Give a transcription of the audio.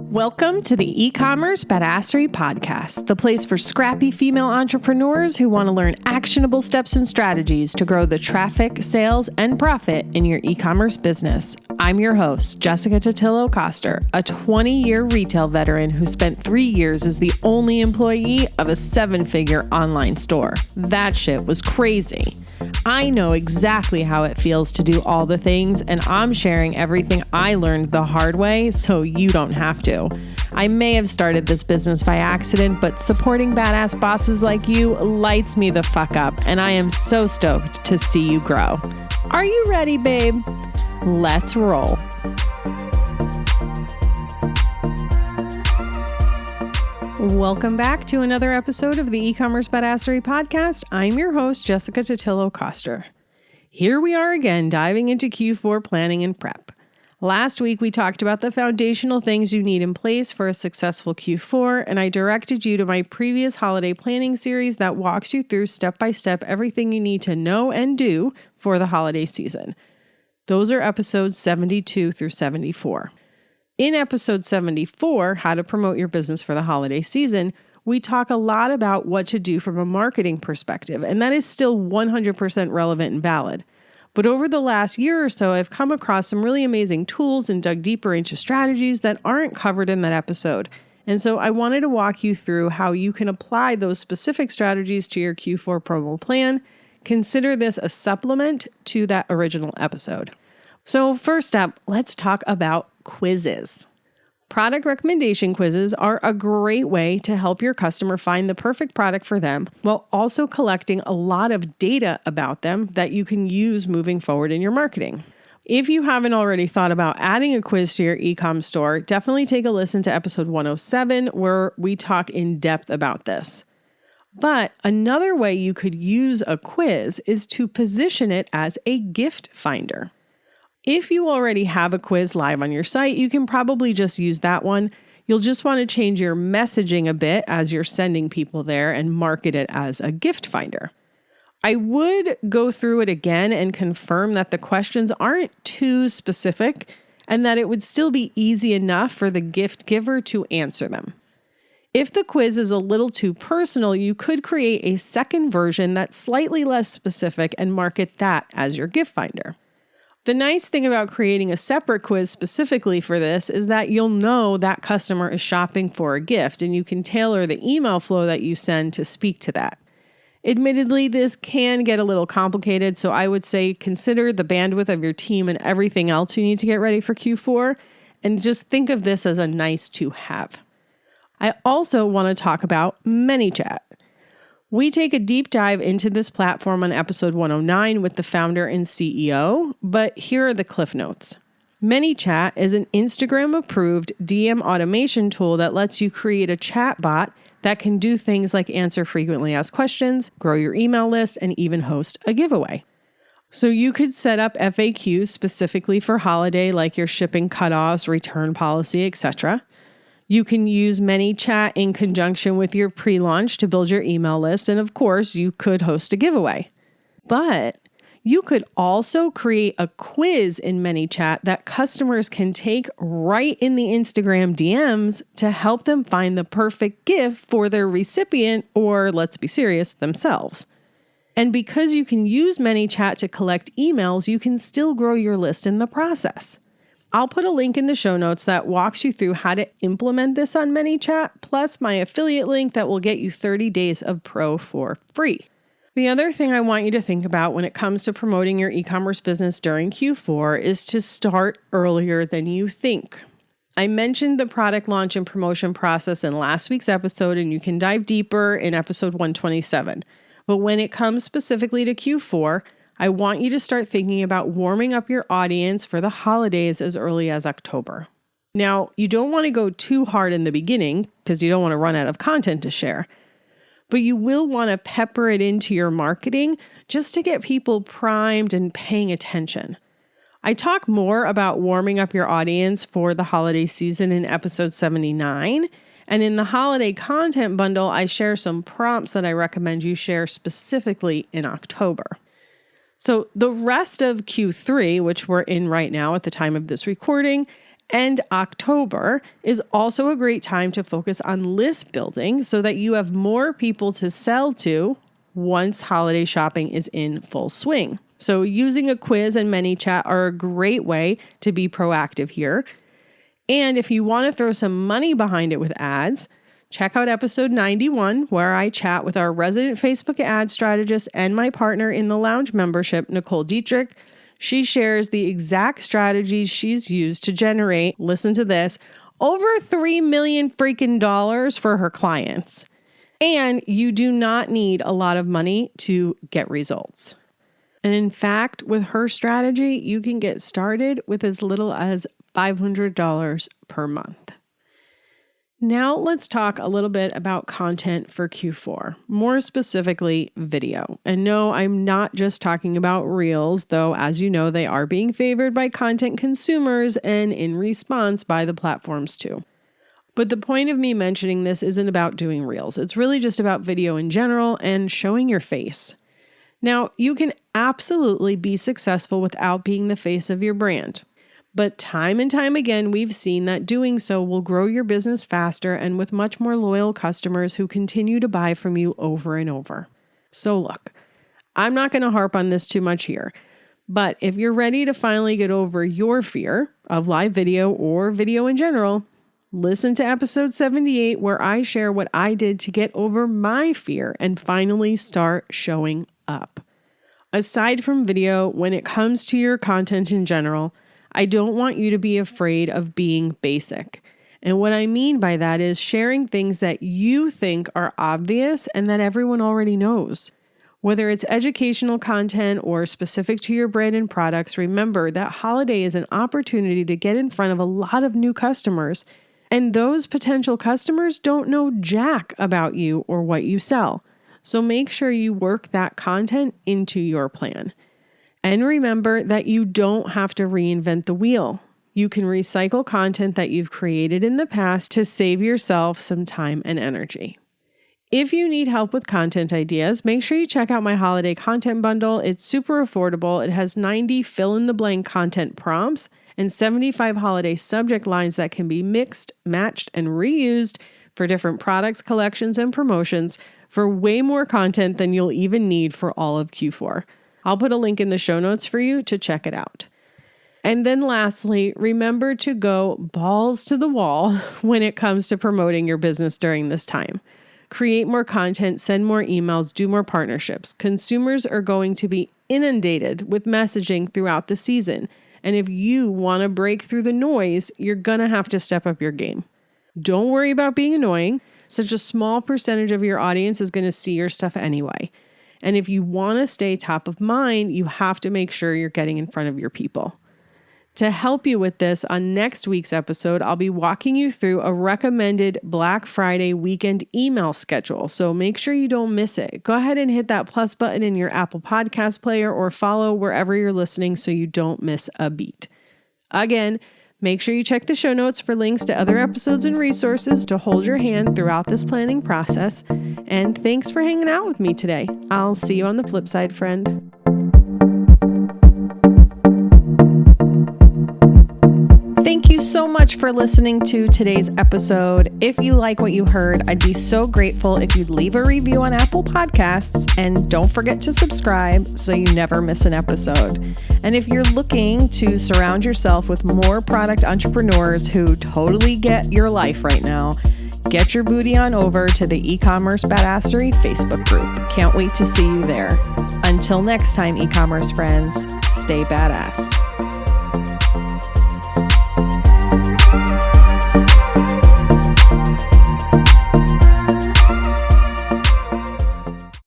Welcome to the eCommerce Badassery Podcast, the place for scrappy female entrepreneurs who want to learn actionable steps and strategies to grow the traffic, sales, and profit in your e-commerce business. I'm your host, Jessica Totillo-Coster, a 20-year retail veteran who spent 3 years as the only employee of a 7-figure online store. That shit was crazy. I know exactly how it feels to do all the things, and I'm sharing everything I learned the hard way so you don't have to. I may have started this business by accident, but supporting badass bosses like you lights me the fuck up, and I am so stoked to see you grow. Are you ready, babe? Let's roll. Welcome back to another episode of the eCommerce Badassery Podcast. I'm your host, Jessica Totillo-Coster. Here we are again, diving into Q4 planning and prep. Last week, we talked about the foundational things you need in place for a successful Q4, and I directed you to my previous holiday planning series that walks you through step-by-step everything you need to know and do for the holiday season. Those are episodes 72 through 74. In episode 74, How to Promote Your Business for the Holiday Season, we talk a lot about what to do from a marketing perspective, and that is still 100% relevant and valid. But over the last year or so, I've come across some really amazing tools and dug deeper into strategies that aren't covered in that episode. And so I wanted to walk you through how you can apply those specific strategies to your Q4 promo plan. Consider this a supplement to that original episode. So first up, let's talk about quizzes. Product recommendation quizzes are a great way to help your customer find the perfect product for them while also collecting a lot of data about them that you can use moving forward in your marketing. If you haven't already thought about adding a quiz to your e-com store, definitely take a listen to episode 107 where we talk in depth about this. But another way you could use a quiz is to position it as a gift finder. If you already have a quiz live on your site, you can probably just use that one. You'll just want to change your messaging a bit as you're sending people there and market it as a gift finder. I would go through it again and confirm that the questions aren't too specific and that it would still be easy enough for the gift giver to answer them. If the quiz is a little too personal, you could create a second version that's slightly less specific and market that as your gift finder. The nice thing about creating a separate quiz specifically for this is that you'll know that customer is shopping for a gift and you can tailor the email flow that you send to speak to that. Admittedly, this can get a little complicated, so I would say consider the bandwidth of your team and everything else you need to get ready for Q4, and just think of this as a nice to have. I also want to talk about ManyChat. We take a deep dive into this platform on episode 109 with the founder and CEO, but here are the cliff notes. ManyChat is an Instagram-approved DM automation tool that lets you create a chat bot that can do things like answer frequently asked questions, grow your email list, and even host a giveaway. So you could set up FAQs specifically for holiday, like your shipping cutoffs, return policy, etc. You can use ManyChat in conjunction with your pre-launch to build your email list. And of course, you could host a giveaway. But you could also create a quiz in ManyChat that customers can take right in the Instagram DMs to help them find the perfect gift for their recipient, or let's be serious, themselves. And because you can use ManyChat to collect emails, you can still grow your list in the process. I'll put a link in the show notes that walks you through how to implement this on ManyChat, plus my affiliate link that will get you 30 days of Pro for free. The other thing I want you to think about when it comes to promoting your e-commerce business during Q4 is to start earlier than you think. I mentioned the product launch and promotion process in last week's episode, and you can dive deeper in episode 127. But when it comes specifically to Q4, I want you to start thinking about warming up your audience for the holidays as early as October. Now, you don't want to go too hard in the beginning because you don't want to run out of content to share, but you will want to pepper it into your marketing just to get people primed and paying attention. I talk more about warming up your audience for the holiday season in episode 79, and in the holiday content bundle, I share some prompts that I recommend you share specifically in October. So the rest of Q3, which we're in right now at the time of this recording, And October is also a great time to focus on list building so that you have more people to sell to once holiday shopping is in full swing. So using a quiz and ManyChat are a great way to be proactive here. And if you want to throw some money behind it with ads, check out episode 91, where I chat with our resident Facebook ad strategist and my partner in the lounge membership, Nicole Diedrich. She shares the exact strategies she's used to generate, listen to this, over $3 million freaking dollars for her clients. And you do not need a lot of money to get results. And in fact, with her strategy, you can get started with as little as $500 per month. Now let's talk a little bit about content for Q4, more specifically video. And no, I'm not just talking about Reels, though as you know, they are being favored by content consumers and in response by the platforms too. But the point of me mentioning this isn't about doing Reels. It's really just about video in general and showing your face. Now, you can absolutely be successful without being the face of your brand. But time and time again, we've seen that doing so will grow your business faster and with much more loyal customers who continue to buy from you over and over. So look, I'm not going to harp on this too much here, but if you're ready to finally get over your fear of live video or video in general, listen to episode 78 where I share what I did to get over my fear and finally start showing up. Aside from video, when it comes to your content in general, I don't want you to be afraid of being basic. And what I mean by that is sharing things that you think are obvious and that everyone already knows. Whether it's educational content or specific to your brand and products, remember that holiday is an opportunity to get in front of a lot of new customers. And those potential customers don't know jack about you or what you sell. So make sure you work that content into your plan. And remember that you don't have to reinvent the wheel. You can recycle content that you've created in the past to save yourself some time and energy. If you need help with content ideas, make sure you check out my holiday content bundle. It's super affordable. It has 90 fill-in-the-blank content prompts and 75 holiday subject lines that can be mixed, matched, and reused for different products, collections, and promotions for way more content than you'll even need for all of Q4. I'll put a link in the show notes for you to check it out. And then lastly, remember to go balls to the wall when it comes to promoting your business during this time. Create more content, send more emails, do more partnerships. Consumers are going to be inundated with messaging throughout the season. And if you want to break through the noise, you're going to have to step up your game. Don't worry about being annoying. Such a small percentage of your audience is going to see your stuff anyway. And if you want to stay top of mind, you have to make sure you're getting in front of your people. To help you with this, on next week's episode, I'll be walking you through a recommended Black Friday weekend email schedule. So make sure you don't miss it. Go ahead and hit that plus button in your Apple Podcast player or follow wherever you're listening so you don't miss a beat. Again, make sure you check the show notes for links to other episodes and resources to hold your hand throughout this planning process. And thanks for hanging out with me today. I'll see you on the flip side, friend. Thank you so much for listening to today's episode. If you like what you heard, I'd be so grateful if you'd leave a review on Apple Podcasts, and don't forget to subscribe so you never miss an episode. And if you're looking to surround yourself with more product entrepreneurs who totally get your life right now, get your booty on over to the eCommerce Badassery Facebook group. Can't wait to see you there. Until next time, e-commerce friends, stay badass.